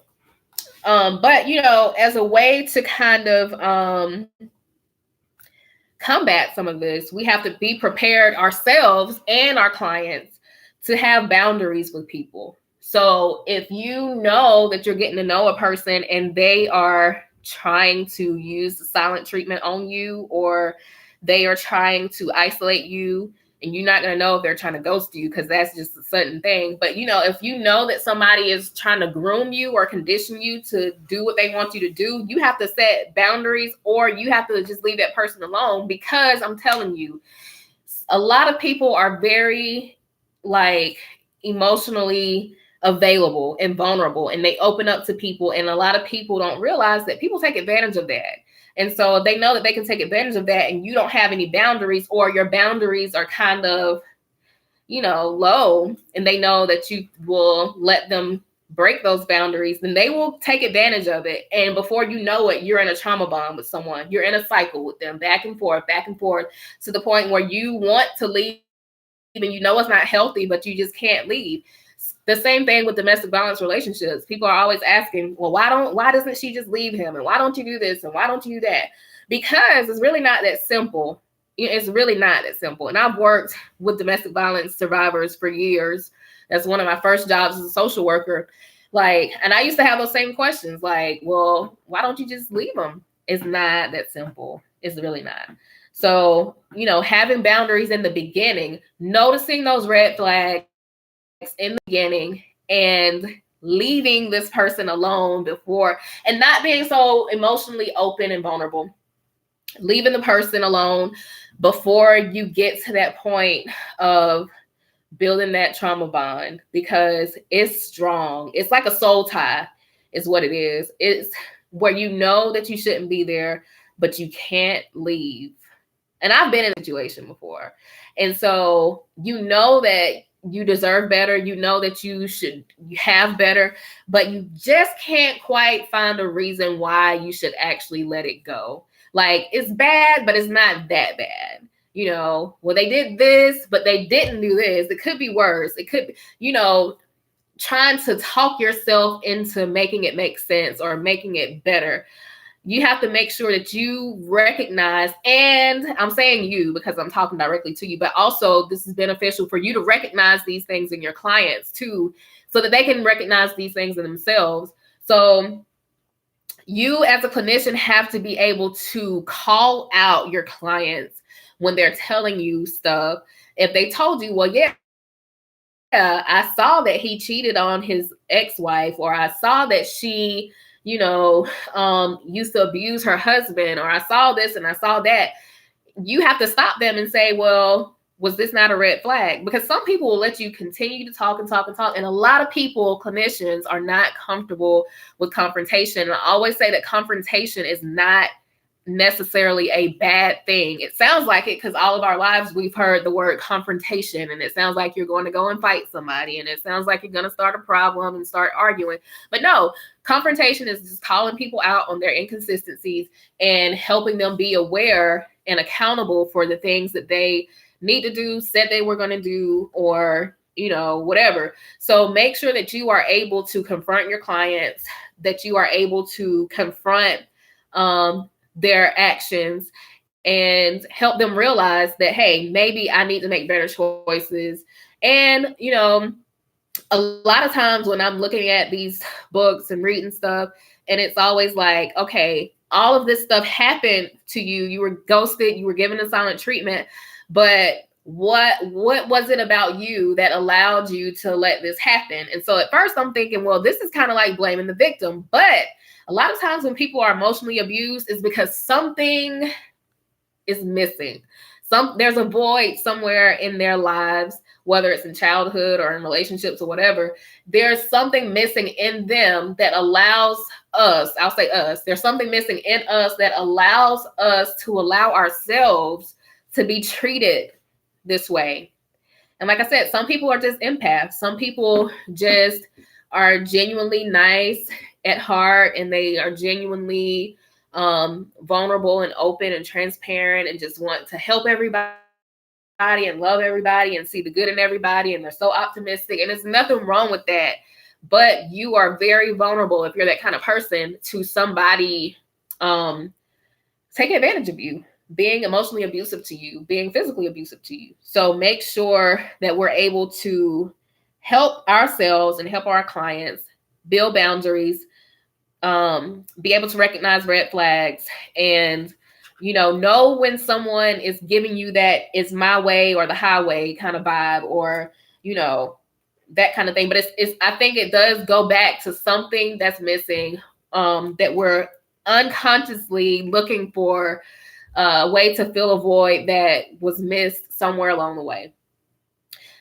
but, as a way to kind of combat some of this, we have to be prepared ourselves and our clients to have boundaries with people. So if you know that you're getting to know a person and they are trying to use the silent treatment on you, or they are trying to isolate you, and you're not going to know if they're trying to ghost you, because that's just a sudden thing. But, if you know that somebody is trying to groom you or condition you to do what they want you to do, you have to set boundaries, or you have to just leave that person alone. Because I'm telling you, a lot of people are very emotionally available and vulnerable, and they open up to people. And a lot of people don't realize that people take advantage of that. And so they know that they can take advantage of that, and you don't have any boundaries, or your boundaries are kind of, low, and they know that you will let them break those boundaries, then they will take advantage of it. And before you know it, you're in a trauma bond with someone. You're in a cycle with them, back and forth, to the point where you want to leave, and it's not healthy, but you just can't leave. The same thing with domestic violence relationships. People are always asking, well, why doesn't she just leave him? And why don't you do this? And why don't you do that? Because it's really not that simple. It's really not that simple. And I've worked with domestic violence survivors for years. That's one of my first jobs as a social worker. And I used to have those same questions, well, why don't you just leave them? It's not that simple. It's really not. So, having boundaries in the beginning, noticing those red flags in the beginning, and leaving this person alone before, and not being so emotionally open and vulnerable. Leaving the person alone before you get to that point of building that trauma bond, because it's strong. It's like a soul tie is what it is. It's where you know that you shouldn't be there, but you can't leave. And I've been in a situation before. And so you know that you deserve better. You know that you have better, but you just can't quite find a reason why you should actually let it go. It's bad, but it's not that bad. Well, they did this, but they didn't do this. It could be worse. It could be, trying to talk yourself into making it make sense or making it better. You have to make sure that you recognize, and I'm saying you because I'm talking directly to you, but also this is beneficial for you to recognize these things in your clients too, so that they can recognize these things in themselves. So you as a clinician have to be able to call out your clients when they're telling you stuff. If they told you, well, yeah, I saw that he cheated on his ex-wife, or I saw that she, used to abuse her husband, or I saw this and I saw that, you have to stop them and say, well, was this not a red flag? Because some people will let you continue to talk and talk and talk. And a lot of people, clinicians, are not comfortable with confrontation. And I always say that confrontation is not necessarily a bad thing. It sounds like it because all of our lives we've heard the word confrontation, and it sounds like you're going to go and fight somebody, and it sounds like you're going to start a problem and start arguing. But no, confrontation is just calling people out on their inconsistencies and helping them be aware and accountable for the things that they need to do, said they were going to do, or whatever. So make sure that you are able to confront your clients, that you are able to confront their actions, and help them realize that, hey, maybe I need to make better choices. And, a lot of times when I'm looking at these books and reading stuff, and it's always like, okay, all of this stuff happened to you. You were ghosted, you were given a silent treatment, but what was it about you that allowed you to let this happen? And so at first I'm thinking, well, this is kind of like blaming the victim. But a lot of times when people are emotionally abused, is because something is missing. There's a void somewhere in their lives, whether it's in childhood or in relationships or whatever. There's something missing in them that allows us, I'll say us, there's something missing in us that allows us to allow ourselves to be treated this way. And like I said, some people are just empaths. Some people just are genuinely nice at heart, and they are genuinely vulnerable and open and transparent, and just want to help everybody and love everybody and see the good in everybody. And they're so optimistic, and there's nothing wrong with that. But you are very vulnerable if you're that kind of person to somebody taking advantage of you, being emotionally abusive to you, being physically abusive to you. So make sure that we're able to help ourselves and help our clients build boundaries, be able to recognize red flags, and know when someone is giving you that it's my way or the highway kind of vibe, or that kind of thing. But it's I think it does go back to something that's missing, that we're unconsciously looking for a way to fill a void that was missed somewhere along the way.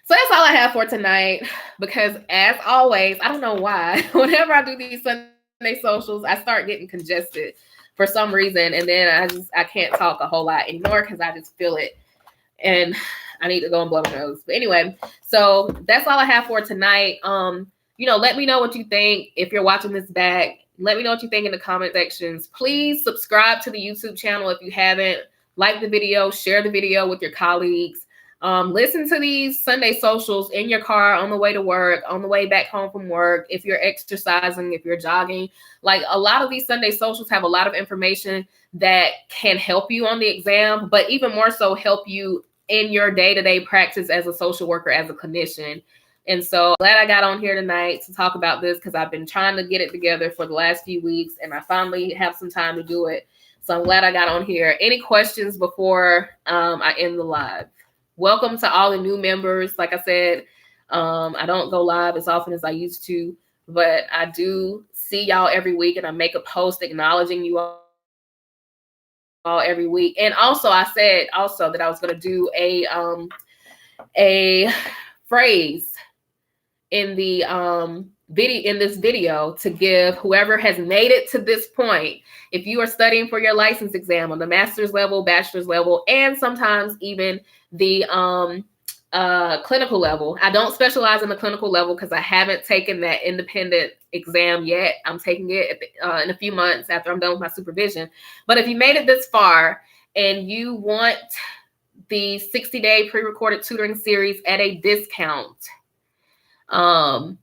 So that's all I have for tonight, because as always, I don't know why, whenever I do these Sunday socials, I start getting congested for some reason. And then I can't talk a whole lot anymore because I just feel it. And I need to go and blow my nose. But anyway, so that's all I have for tonight. Let me know what you think. If you're watching this back, let me know what you think in the comment sections. Please subscribe to the YouTube channel if you haven't. Like the video, share the video with your colleagues. Listen to these Sunday socials in your car, on the way to work, on the way back home from work, if you're exercising, if you're jogging. Like, a lot of these Sunday socials have a lot of information that can help you on the exam, but even more so help you in your day-to-day practice as a social worker, as a clinician. And so glad I got on here tonight to talk about this, because I've been trying to get it together for the last few weeks, and I finally have some time to do it. So I'm glad I got on here. Any questions before I end the live? Welcome to all the new members. Like I said, I don't go live as often as I used to, but I do see y'all every week, and I make a post acknowledging you all every week. And also, I said also that I was going to do a phrase in the this video to give whoever has made it to this point. If you are studying for your license exam on the master's level, bachelor's level, and sometimes even the clinical level. I don't specialize in the clinical level because I haven't taken that independent exam yet. I'm taking it in a few months after I'm done with my supervision. But if you made it this far and you want the 60-day pre-recorded tutoring series at a discount, and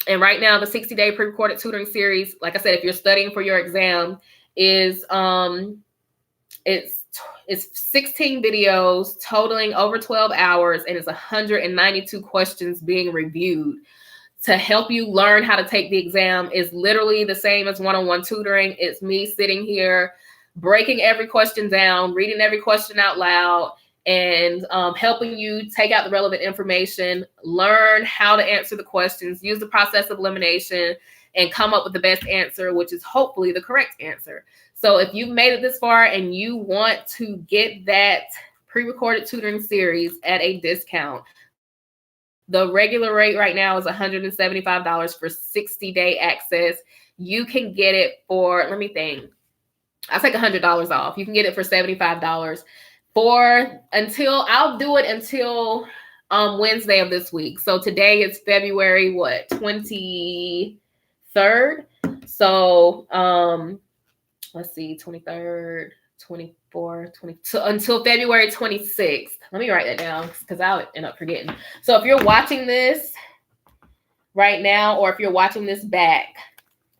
right now the 60-day pre-recorded tutoring series, like I said, if you're studying for your exam, is it's 16 videos totaling over 12 hours, and it's 192 questions being reviewed to help you learn how to take the exam. Is literally the same as one-on-one tutoring. It's me sitting here breaking every question down, reading every question out loud, and helping you take out the relevant information, learn how to answer the questions, use the process of elimination, and come up with the best answer, which is hopefully the correct answer. So if you've made it this far and you want to get that pre-recorded tutoring series at a discount, the regular rate right now is $175 for 60-day access. You can get it for, let me think, I'll take $100 off. You can get it for $75 I'll do it until Wednesday of this week. So today is February 23rd. So let's see, 23rd, 24th, 22, until February 26th. Let me write that down because I'll end up forgetting. So if you're watching this right now, or if you're watching this back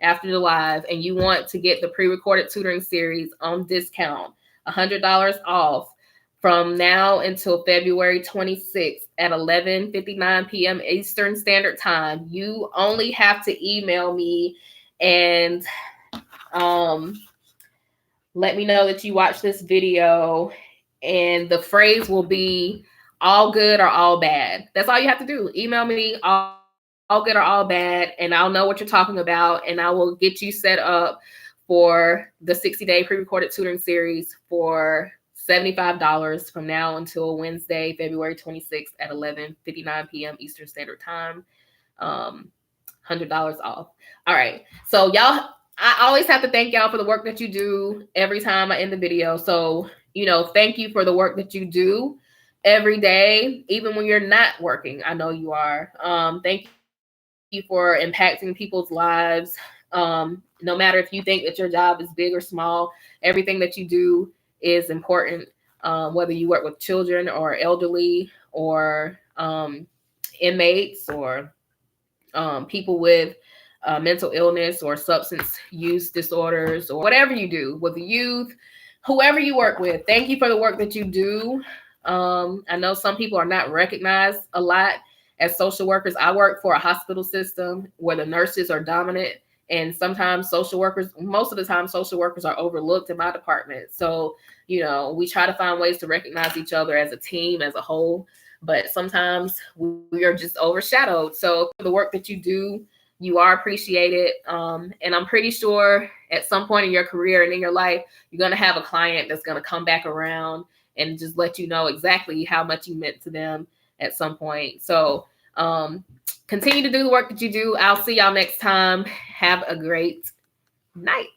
after the live and you want to get the pre-recorded tutoring series on discount, $100 off from now until February 26th at 11:59 p.m. Eastern Standard Time, you only have to email me and let me know that you watched this video, and the phrase will be all good or all bad. That's all you have to do. Email me all good or all bad, and I'll know what you're talking about, and I will get you set up for the 60-day pre-recorded tutoring series for $75 from now until Wednesday, February 26th at 11:59 p.m. Eastern Standard Time. $100 off. All right. So y'all, I always have to thank y'all for the work that you do every time I end the video. So, thank you for the work that you do every day, even when you're not working. I know you are. Thank you for impacting people's lives. No matter if you think that your job is big or small, everything that you do is important. Whether you work with children or elderly or inmates or people with mental illness or substance use disorders, or whatever you do with the youth, whoever you work with, thank you for the work that you do. I know some people are not recognized a lot as social workers. I work for a hospital system where the nurses are dominant, and sometimes most of the time, social workers are overlooked in my department. So, we try to find ways to recognize each other as a team, as a whole, but sometimes we are just overshadowed. So for the work that you do, you are appreciated. And I'm pretty sure at some point in your career and in your life, you're going to have a client that's going to come back around and just let you know exactly how much you meant to them. at some point. So continue to do the work that you do. I'll see y'all next time. Have a great night.